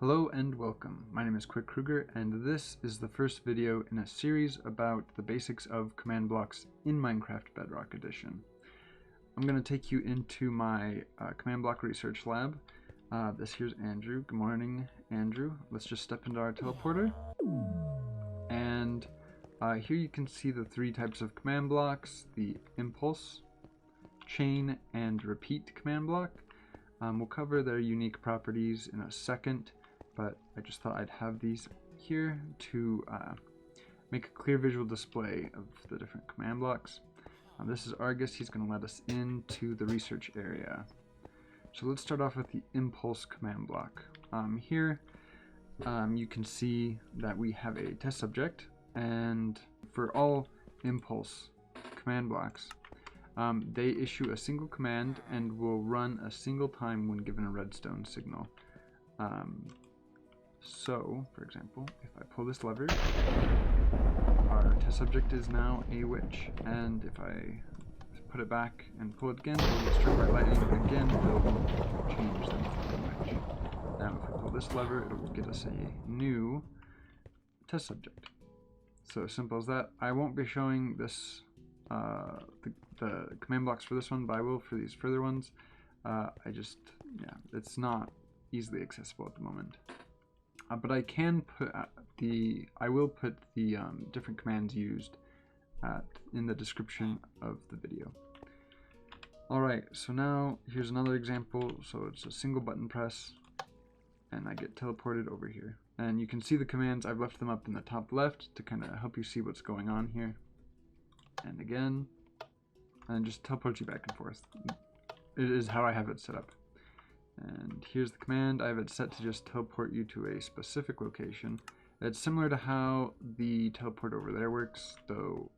Hello and welcome. My name is Quick Kruger, and this is the first video in a series about the basics of command blocks in Minecraft Bedrock Edition. I'm going to take you into my command block research lab. This here's Andrew. Good morning, Andrew. Let's just step into our teleporter. And here you can see the three types of command blocks: the impulse, chain, and repeat command block. We'll cover their unique properties in a second, but I just thought I'd have these here to make a clear visual display of the different command blocks. This is Argus. He's going to let us into the research area. So let's start off with the impulse command block. Here you can see that we have a test subject, and for all impulse command blocks, they issue a single command and will run a single time when given a redstone signal. So, for example, if I pull this lever, our test subject is now a witch, and if I put it back and pull it again, it will get struck by lightning, and again it will change them to a witch. Now if we pull this lever, it will get us a new test subject. So simple as that. I won't be showing this the command blocks for this one, but I will for these further ones. It's not easily accessible at the moment. But I can put I will put the different commands used in the description of the video. Alright, so now here's another example. So it's a single button press, and I get teleported over here. And you can see the commands. I've left them up in the top left to kind of help you see what's going on here. And again, and just teleport you back and forth. It is how I have it set up. And here's the command. I have it set to just teleport you to a specific location. It's similar to how the teleport over there works, though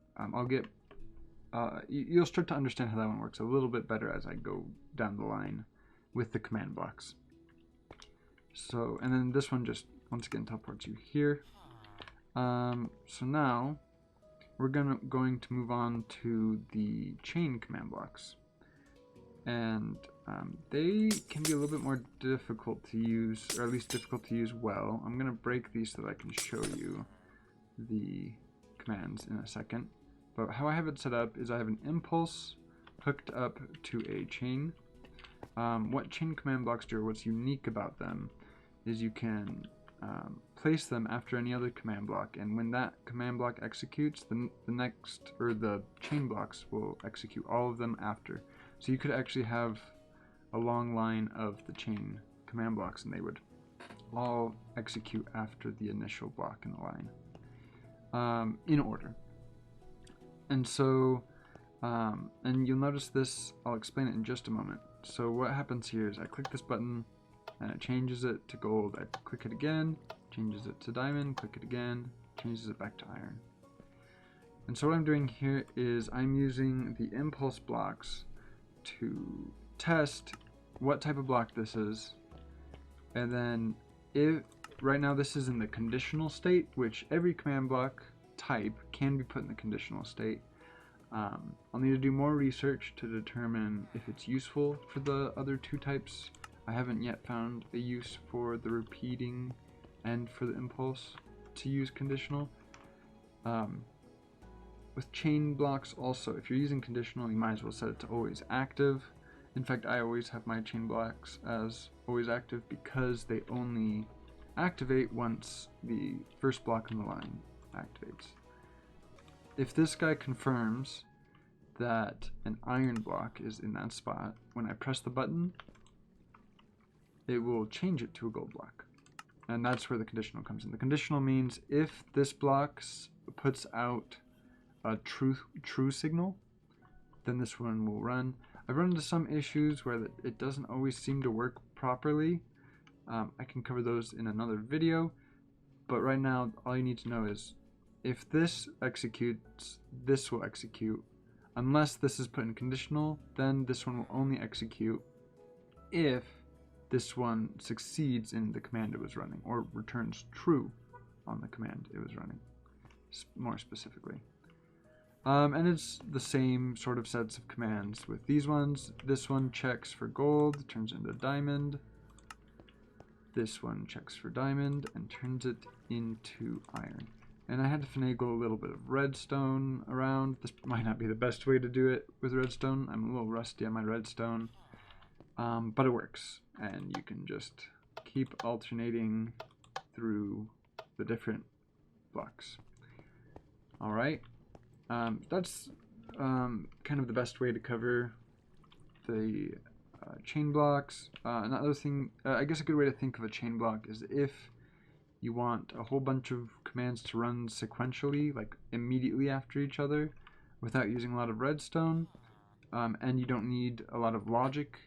you'll start to understand how that one works a little bit better as I go down the line with the command blocks. So, and then this one just once again teleports you here. So now we're going to move on to the chain command blocks, and they can be a little bit more difficult to use, or at least difficult to use well. I'm going to break these so that I can show you the commands in a second. But how I have it set up is I have an impulse hooked up to a chain. What chain command blocks do, or what's unique about them, is you can place them after any other command block, and when that command block executes, the chain blocks will execute all of them after. So you could actually have a long line of the chain command blocks, and they would all execute after the initial block in the line, in order. And so, and you'll notice this, I'll explain it in just a moment. So what happens here is I click this button, and it changes it to gold. I click it again, changes it to diamond, click it again, changes it back to iron. And so what I'm doing here is I'm using the impulse blocks to test what type of block this is, and then if right now this is in the conditional state, which every command block type can be put in the conditional state. I'll need to do more research to determine if it's useful for the other two types. I haven't yet found a use for the repeating and for the impulse to use conditional. With chain blocks also, if you're using conditional, you might as well set it to always active. In fact, I always have my chain blocks as always active because they only activate once the first block in the line activates. If this guy confirms that an iron block is in that spot, when I press the button, it will change it to a gold block. And that's where the conditional comes in. The conditional means if this block puts out a true signal, then this one will run. I've run into some issues where it doesn't always seem to work properly. I can cover those in another video, but right now all you need to know is if this executes, this will execute. Unless this is put in conditional, then this one will only execute if this one succeeds in the command it was running, or returns true on the command it was running, more specifically. And it's the same sort of sets of commands with these ones. This one checks for gold, turns into diamond. This one checks for diamond and turns it into iron. And I had to finagle a little bit of redstone around. This might not be the best way to do it with redstone. I'm a little rusty on my redstone. But it works. And you can just keep alternating through the different blocks. Alright. That's kind of the best way to cover the chain blocks. Another thing, I guess a good way to think of a chain block is if you want a whole bunch of commands to run sequentially, like immediately after each other, without using a lot of redstone, and you don't need a lot of logic,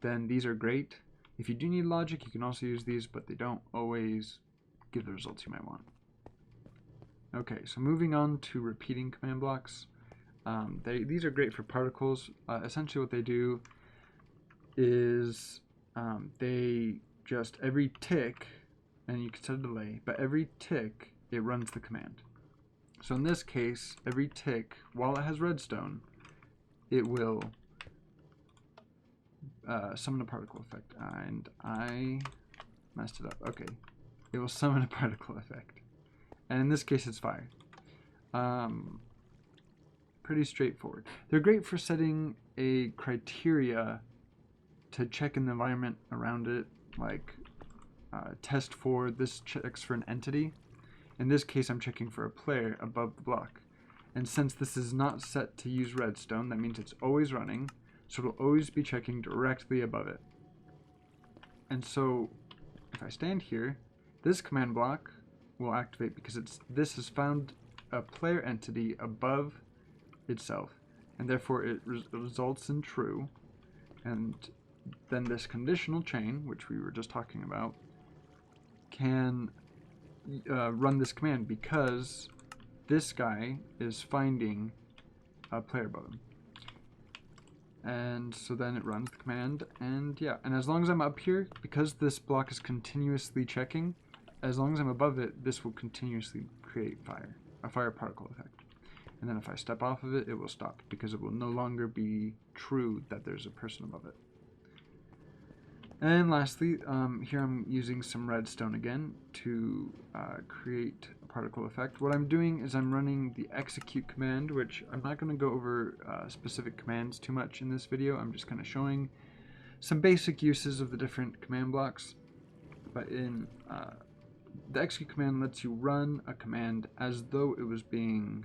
then these are great. If you do need logic, you can also use these, but they don't always give the results you might want. Okay, so moving on to repeating command blocks. These are great for particles. Essentially what they do is they just, every tick, and you can set a delay, but every tick it runs the command. So in this case, every tick, while it has redstone, it will summon a particle effect. And I messed it up. Okay, it will summon a particle effect. And in this case, it's fire. Pretty straightforward. They're great for setting a criteria to check in the environment around it, like test for this checks for an entity. In this case, I'm checking for a player above the block. And since this is not set to use redstone, that means it's always running, so it'll always be checking directly above it. And so if I stand here, this command block will activate because this has found a player entity above itself, and therefore it results in true. And then this conditional chain, which we were just talking about, can run this command because this guy is finding a player above him. And so then it runs the command, and yeah, and as long as I'm up here, because this block is continuously checking, as long as I'm above it, this will continuously create a fire particle effect. And then if I step off of it, it will stop because it will no longer be true that there's a person above it. And lastly, here I'm using some redstone again to create a particle effect. What I'm doing is I'm running the execute command, which I'm not going to go over specific commands too much in this video. I'm just kind of showing some basic uses of the different command blocks. But in the execute command lets you run a command as though it was being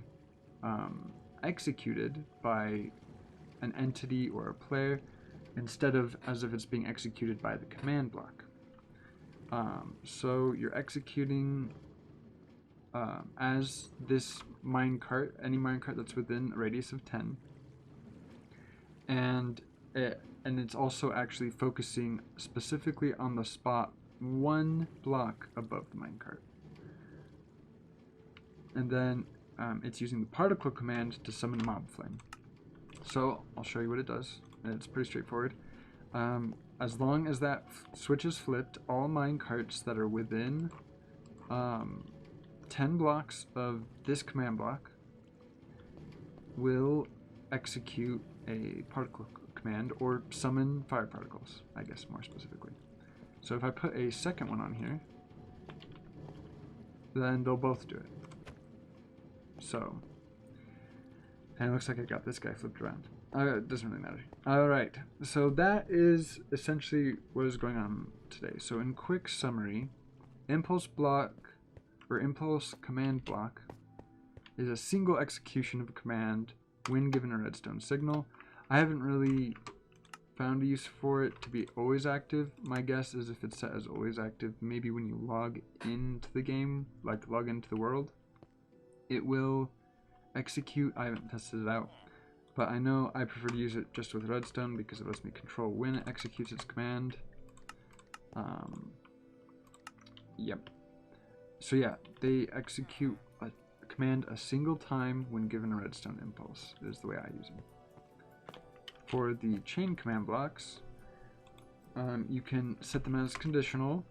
executed by an entity or a player, instead of as if it's being executed by the command block. So you're executing as this minecart, any minecart that's within a radius of 10, and it's also actually focusing specifically on the spot 1 block above the minecart. And then it's using the particle command to summon mob flame. So I'll show you what it does. It's pretty straightforward. As long as that switch is flipped, all minecarts that are within 10 blocks of this command block will execute a particle command or summon fire particles, I guess more specifically. So if I put a second one on here, then they'll both do it. So, and it looks like I got this guy flipped around. It doesn't really matter. Alright, so that is essentially what is going on today. So in quick summary, impulse block, or impulse command block, is a single execution of a command when given a redstone signal. I haven't really found a use for it to be always active. My guess is if it's set as always active, maybe when you log into the game, like log into the world, it will execute. I haven't tested it out, but I know I prefer to use it just with redstone because it lets me control when it executes its command. Yep. So yeah, they execute a command a single time when given a redstone impulse, is the way I use them. For the chain command blocks, you can set them as conditional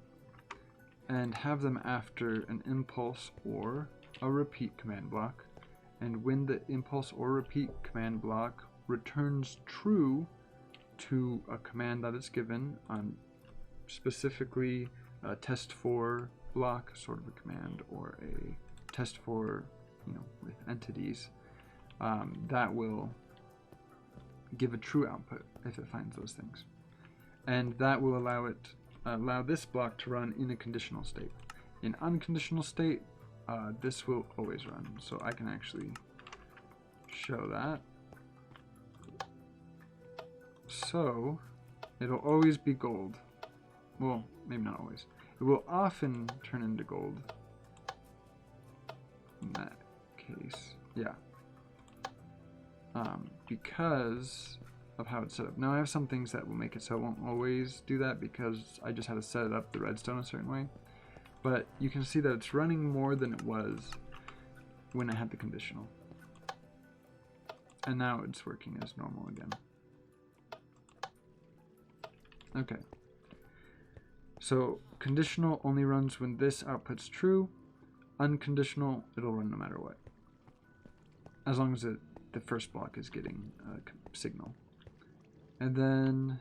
and have them after an impulse or a repeat command block. And when the impulse or repeat command block returns true to a command that is given, specifically a test for block sort of a command, or a test for, with entities, that will give a true output if it finds those things. And that will allow this block to run in a conditional state. In unconditional state, this will always run. So I can actually show that. So it'll always be gold. Well, maybe not always. It will often turn into gold. In that case, yeah. Because of how it's set up. Now I have some things that will make it so it won't always do that, because I just had to set it up the redstone a certain way. But you can see that it's running more than it was when I had the conditional. And now it's working as normal again. Okay. So conditional only runs when this output's true. Unconditional, it'll run no matter what. As long as the first block is getting a signal. And then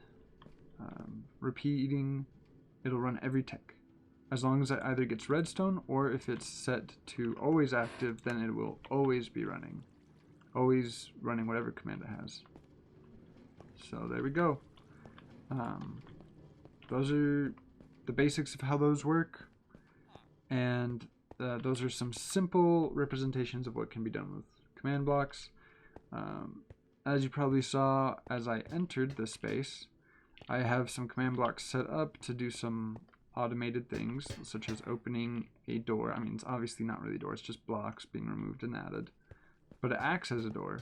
repeating, it'll run every tick. As long as it either gets redstone, or if it's set to always active, then it will always be running. Always running whatever command it has. So there we go. Those are the basics of how those work. And those are some simple representations of what can be done with command blocks. As you probably saw as I entered this space, I have some command blocks set up to do some automated things, such as opening a door. I mean, it's obviously not really a door, it's just blocks being removed and added. But it acts as a door.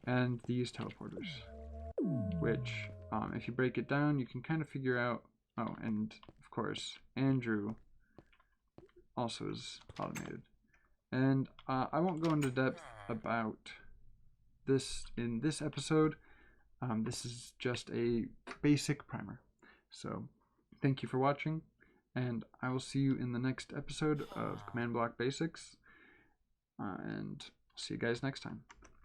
And these teleporters, which, if you break it down, you can kind of figure out. Oh, and of course, Andrew also is automated. And I won't go into depth about this in this episode. This is just a basic primer. So thank you for watching, and I will see you in the next episode of Command Block Basics, and see you guys next time.